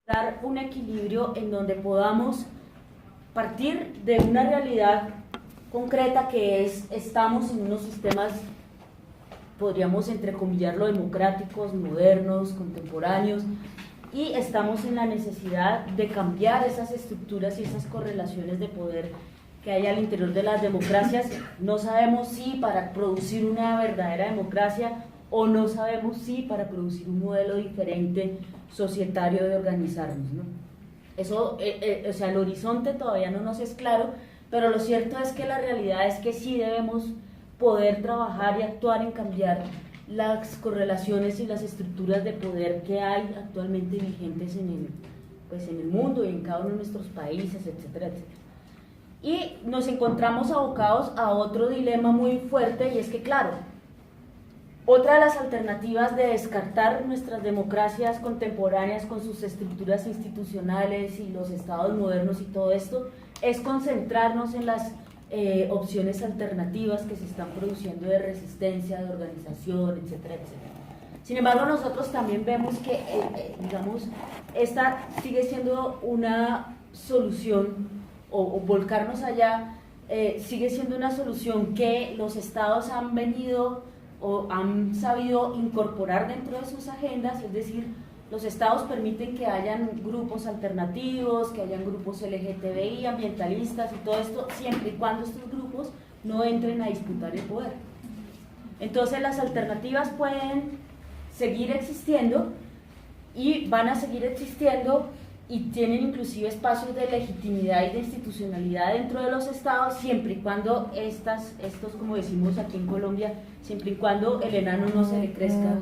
dar un equilibrio en donde podamos partir de una realidad concreta que es, estamos en unos sistemas, podríamos entrecomillarlo, democráticos, modernos, contemporáneos, y estamos en la necesidad de cambiar esas estructuras y esas correlaciones de poder que hay al interior de las democracias. No sabemos si para producir una verdadera democracia o no sabemos si para producir un modelo diferente societario de organizarnos, ¿no? Eso, o sea, el horizonte todavía no nos es claro, pero lo cierto es que la realidad es que sí debemos poder trabajar y actuar en cambiar las correlaciones y las estructuras de poder que hay actualmente vigentes en el mundo y en cada uno de nuestros países, etcétera, etcétera. Y nos encontramos abocados a otro dilema muy fuerte, y es que, claro, otra de las alternativas de descartar nuestras democracias contemporáneas con sus estructuras institucionales y los estados modernos y todo esto, es concentrarnos en las opciones alternativas que se están produciendo de resistencia, de organización, etcétera, etcétera. Sin embargo, nosotros también vemos que, digamos, esta sigue siendo una solución, o volcarnos allá, sigue siendo una solución que los estados han venido o han sabido incorporar dentro de sus agendas, es decir, los estados permiten que hayan grupos alternativos, que hayan grupos LGTBI, ambientalistas y todo esto, siempre y cuando estos grupos no entren a disputar el poder. Entonces las alternativas pueden seguir existiendo y van a seguir existiendo y tienen inclusive espacios de legitimidad y de institucionalidad dentro de los estados, siempre y cuando estos, como decimos aquí en Colombia, siempre y cuando el enano no se le crezca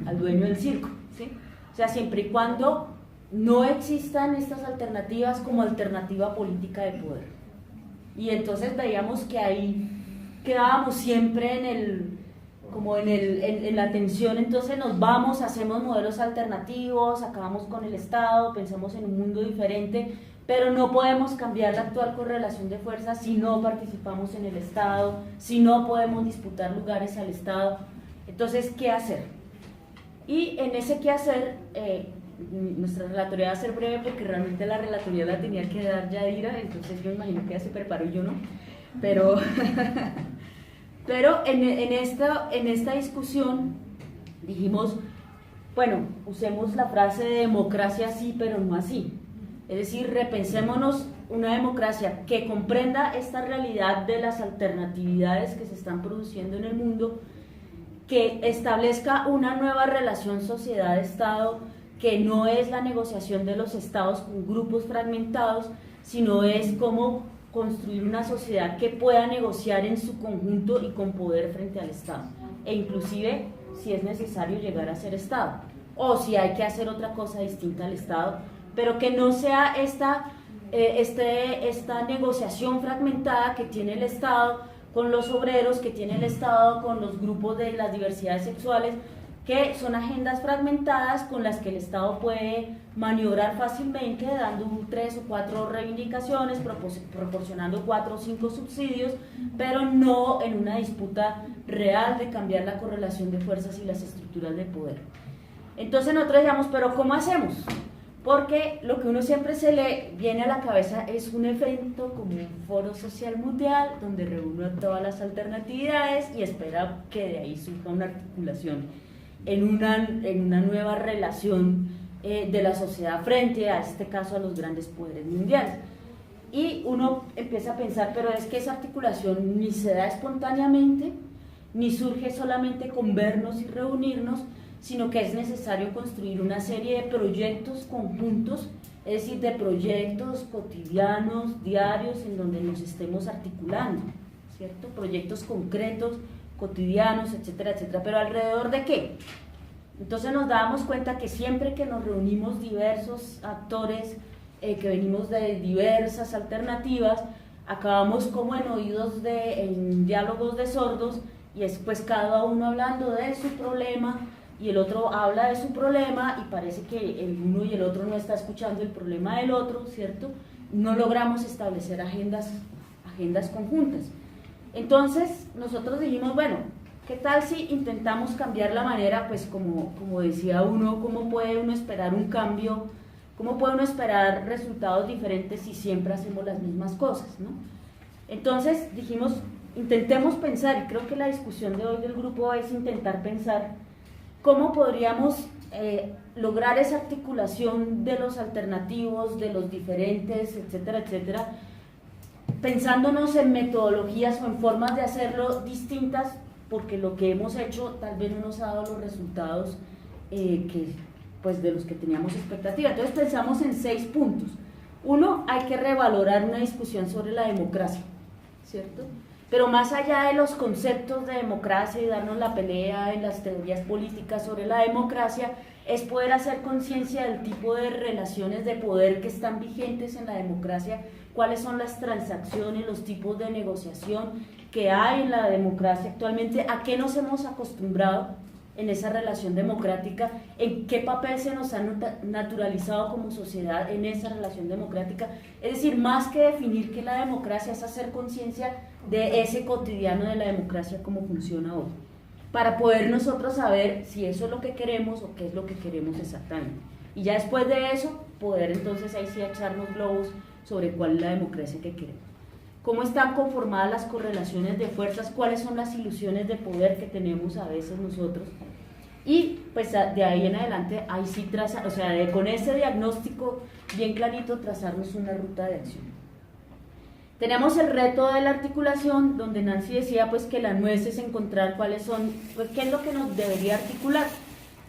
al dueño del circo, ¿sí? O sea, siempre y cuando no existan estas alternativas como alternativa política de poder. Y entonces veíamos que ahí quedábamos siempre en la tensión. Entonces nos vamos, hacemos modelos alternativos, acabamos con el Estado, pensamos en un mundo diferente, pero no podemos cambiar la actual correlación de fuerzas si no participamos en el Estado, si no podemos disputar lugares al Estado. Entonces, ¿qué hacer? Y en ese qué hacer, nuestra relatoría va a ser breve porque realmente la relatoría la tenía que dar Yadira, entonces yo imagino que ella se preparó y yo no, pero en esta discusión dijimos, bueno, usemos la frase de democracia sí, pero no así. Es decir, repensémonos una democracia que comprenda esta realidad de las alternatividades que se están produciendo en el mundo, que establezca una nueva relación sociedad-estado, que no es la negociación de los estados con grupos fragmentados, sino es cómo construir una sociedad que pueda negociar en su conjunto y con poder frente al Estado, e inclusive si es necesario llegar a ser Estado, o si hay que hacer otra cosa distinta al Estado, pero que no sea esta negociación fragmentada que tiene el Estado con los obreros, que tiene el Estado con los grupos de las diversidades sexuales, que son agendas fragmentadas con las que el Estado puede maniobrar fácilmente, dando 3 o 4 reivindicaciones, proporcionando 4 o 5 subsidios, pero no en una disputa real de cambiar la correlación de fuerzas y las estructuras de poder. Entonces nosotros decíamos, ¿pero cómo hacemos? Porque lo que uno siempre se le viene a la cabeza es un evento como un foro social mundial donde reúne a todas las alternatividades y espera que de ahí surja una articulación en una nueva relación de la sociedad frente a este caso a los grandes poderes mundiales. Y uno empieza a pensar, pero es que esa articulación ni se da espontáneamente, ni surge solamente con vernos y reunirnos, sino que es necesario construir una serie de proyectos conjuntos, es decir, de proyectos cotidianos, diarios, en donde nos estemos articulando, ¿cierto? Proyectos concretos, cotidianos, etcétera, etcétera. ¿Pero alrededor de qué? Entonces nos dábamos cuenta que siempre que nos reunimos diversos actores que venimos de diversas alternativas, acabamos como en diálogos de sordos, y es pues cada uno hablando de su problema y el otro habla de su problema y parece que el uno y el otro no está escuchando el problema del otro, ¿cierto? No logramos establecer agendas conjuntas. Entonces nosotros dijimos, bueno, ¿qué tal si intentamos cambiar la manera? Pues como decía uno, ¿cómo puede uno esperar un cambio ¿Cómo puede uno esperar resultados diferentes si siempre hacemos las mismas cosas, ¿no? Entonces dijimos, intentemos pensar, y creo que la discusión de hoy del grupo es intentar pensar cómo podríamos lograr esa articulación de los alternativos, de los diferentes, etcétera, etcétera, pensándonos en metodologías o en formas de hacerlo distintas, porque lo que hemos hecho tal vez no nos ha dado los resultados pues de los que teníamos expectativa. Entonces pensamos en 6 puntos. Uno, hay que revalorar una discusión sobre la democracia, ¿cierto? Pero más allá de los conceptos de democracia y darnos la pelea en las teorías políticas sobre la democracia, es poder hacer conciencia del tipo de relaciones de poder que están vigentes en la democracia, cuáles son las transacciones, los tipos de negociación que hay en la democracia actualmente, a qué nos hemos acostumbrado en esa relación democrática, en qué papel se nos ha naturalizado como sociedad en esa relación democrática. Es decir, más que definir qué es la democracia, es hacer conciencia de ese cotidiano de la democracia, cómo funciona hoy, para poder nosotros saber si eso es lo que queremos o qué es lo que queremos exactamente. Y ya después de eso, poder entonces ahí sí echarnos globos sobre cuál es la democracia que queremos. Cómo están conformadas las correlaciones de fuerzas, cuáles son las ilusiones de poder que tenemos a veces nosotros, y pues de ahí en adelante, ahí sí o sea, con ese diagnóstico bien clarito, trazarnos una ruta de acción. Tenemos el reto de la articulación, donde Nancy decía pues que la nuez es encontrar cuáles son, pues qué es lo que nos debería articular,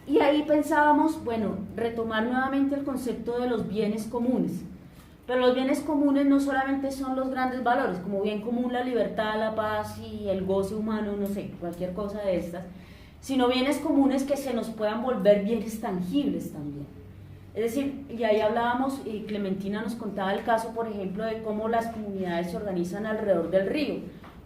y ahí pensábamos, bueno, retomar nuevamente el concepto de los bienes comunes. Pero los bienes comunes no solamente son los grandes valores, como bien común la libertad, la paz y el goce humano, no sé, cualquier cosa de estas, sino bienes comunes que se nos puedan volver bienes tangibles también. Es decir, y ahí hablábamos, y Clementina nos contaba el caso, por ejemplo, de cómo las comunidades se organizan alrededor del río.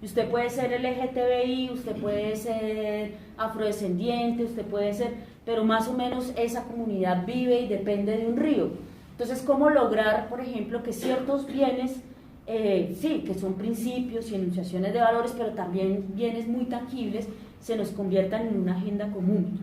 Y usted puede ser LGTBI, usted puede ser afrodescendiente, usted puede ser, pero más o menos esa comunidad vive y depende de un río. Entonces, ¿cómo lograr, por ejemplo, que ciertos bienes, sí, que son principios y enunciaciones de valores, pero también bienes muy tangibles, se nos conviertan en una agenda común?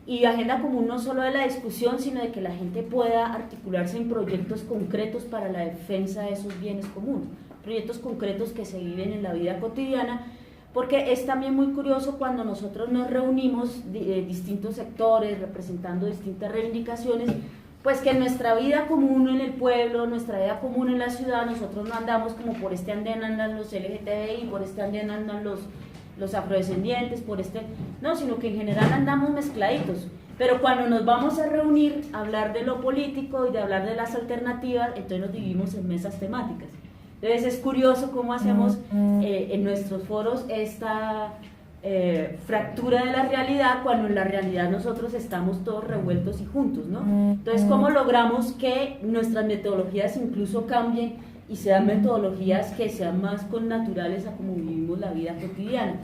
Y agenda común no solo de la discusión, sino de que la gente pueda articularse en proyectos concretos para la defensa de esos bienes comunes, proyectos concretos que se viven en la vida cotidiana, porque es también muy curioso cuando nosotros nos reunimos de distintos sectores, representando distintas reivindicaciones, pues que en nuestra vida común en el pueblo, nuestra vida común en la ciudad, nosotros no andamos como por este andén andan los LGTBI, por este andén andan los afrodescendientes, no, sino que en general andamos mezcladitos. Pero cuando nos vamos a reunir a hablar de lo político y de hablar de las alternativas, entonces nos dividimos en mesas temáticas. Entonces es curioso cómo hacemos en nuestros foros esta fractura de la realidad, cuando en la realidad nosotros estamos todos revueltos y juntos, ¿no? Entonces, ¿cómo logramos que nuestras metodologías incluso cambien y sean metodologías que sean más connaturales a cómo vivimos la vida cotidiana?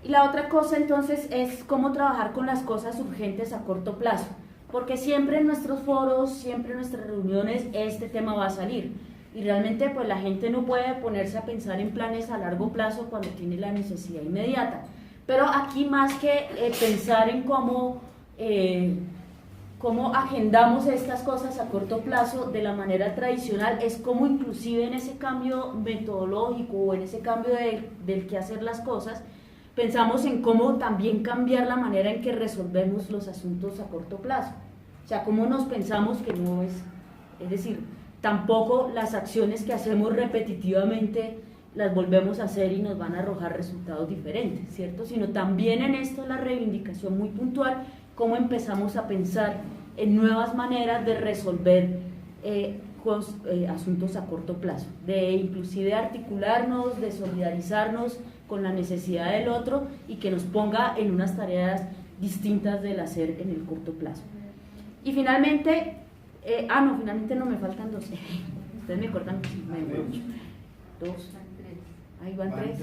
Y la otra cosa entonces es cómo trabajar con las cosas urgentes a corto plazo, porque siempre en nuestros foros, siempre en nuestras reuniones este tema va a salir. Y realmente pues la gente no puede ponerse a pensar en planes a largo plazo cuando tiene la necesidad inmediata. Pero aquí más que pensar en cómo agendamos estas cosas a corto plazo de la manera tradicional, es cómo inclusive en ese cambio metodológico o en ese cambio del que hacer las cosas, pensamos en cómo también cambiar la manera en que resolvemos los asuntos a corto plazo. O sea, cómo nos pensamos que no es decir, tampoco las acciones que hacemos repetitivamente las volvemos a hacer y nos van a arrojar resultados diferentes, ¿cierto? Sino también en esto la reivindicación muy puntual, cómo empezamos a pensar en nuevas maneras de resolver asuntos a corto plazo, de inclusive articularnos, de solidarizarnos con la necesidad del otro y que nos ponga en unas tareas distintas del hacer en el corto plazo. Y finalmente, finalmente no, me faltan 2. Ustedes me cortan, me demoro mucho. 2. Ahí van 3.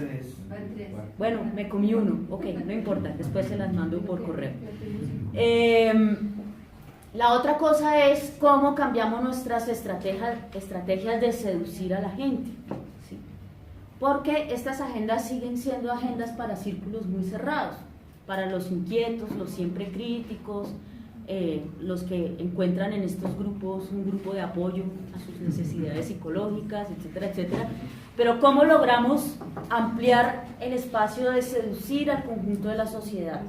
Bueno, me comí 1. Ok, no importa, después se las mando por correo. La otra cosa es cómo cambiamos nuestras estrategias de seducir a la gente, ¿sí? Porque estas agendas siguen siendo agendas para círculos muy cerrados, para los inquietos, los siempre críticos, los que encuentran en estos grupos un grupo de apoyo a sus necesidades psicológicas, etcétera, etcétera. Pero ¿cómo logramos ampliar el espacio de seducir al conjunto de la sociedad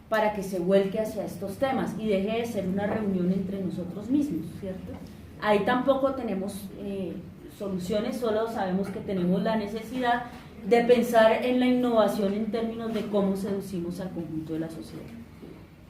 para que se vuelque hacia estos temas y deje de ser una reunión entre nosotros mismos, ¿cierto? Ahí tampoco tenemos soluciones, solo sabemos que tenemos la necesidad de pensar en la innovación en términos de cómo seducimos al conjunto de la sociedad.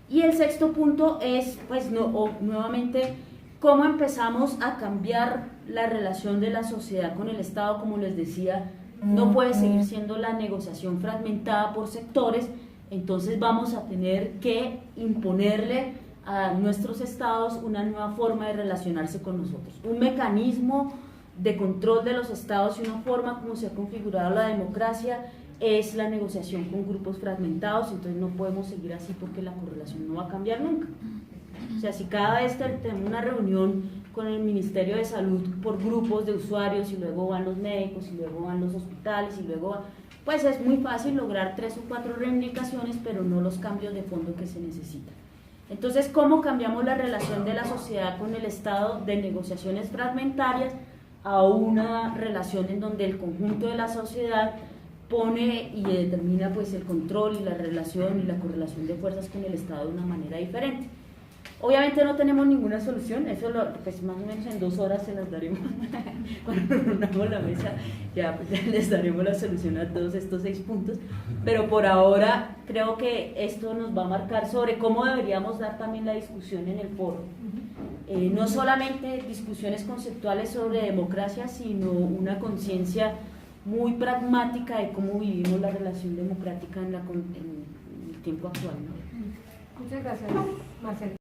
Y el sexto punto es, pues, nuevamente, cómo empezamos a cambiar la relación de la sociedad con el Estado. Como les decía, no puede seguir siendo la negociación fragmentada por sectores, entonces vamos a tener que imponerle a nuestros estados una nueva forma de relacionarse con nosotros, un mecanismo de control de los estados y una forma como se ha configurado la democracia es la negociación con grupos fragmentados. Entonces no podemos seguir así porque la correlación no va a cambiar nunca. O sea, si cada vez tenemos una reunión con el Ministerio de Salud por grupos de usuarios y luego van los médicos y luego van los hospitales y luego pues es muy fácil lograr 3 o 4 reivindicaciones, pero no los cambios de fondo que se necesitan. Entonces, ¿cómo cambiamos la relación de la sociedad con el Estado de negociaciones fragmentarias a una relación en donde el conjunto de la sociedad pone y determina pues el control y la relación y la correlación de fuerzas con el Estado de una manera diferente? Obviamente no tenemos ninguna solución, eso pues más o menos en 2 horas se las daremos. Cuando reunamos la mesa ya pues, les daremos la solución a todos estos 6 puntos, pero por ahora creo que esto nos va a marcar sobre cómo deberíamos dar también la discusión en el foro. No solamente discusiones conceptuales sobre democracia, sino una conciencia muy pragmática de cómo vivimos la relación democrática en el tiempo actual, ¿no? Muchas gracias, Marcela.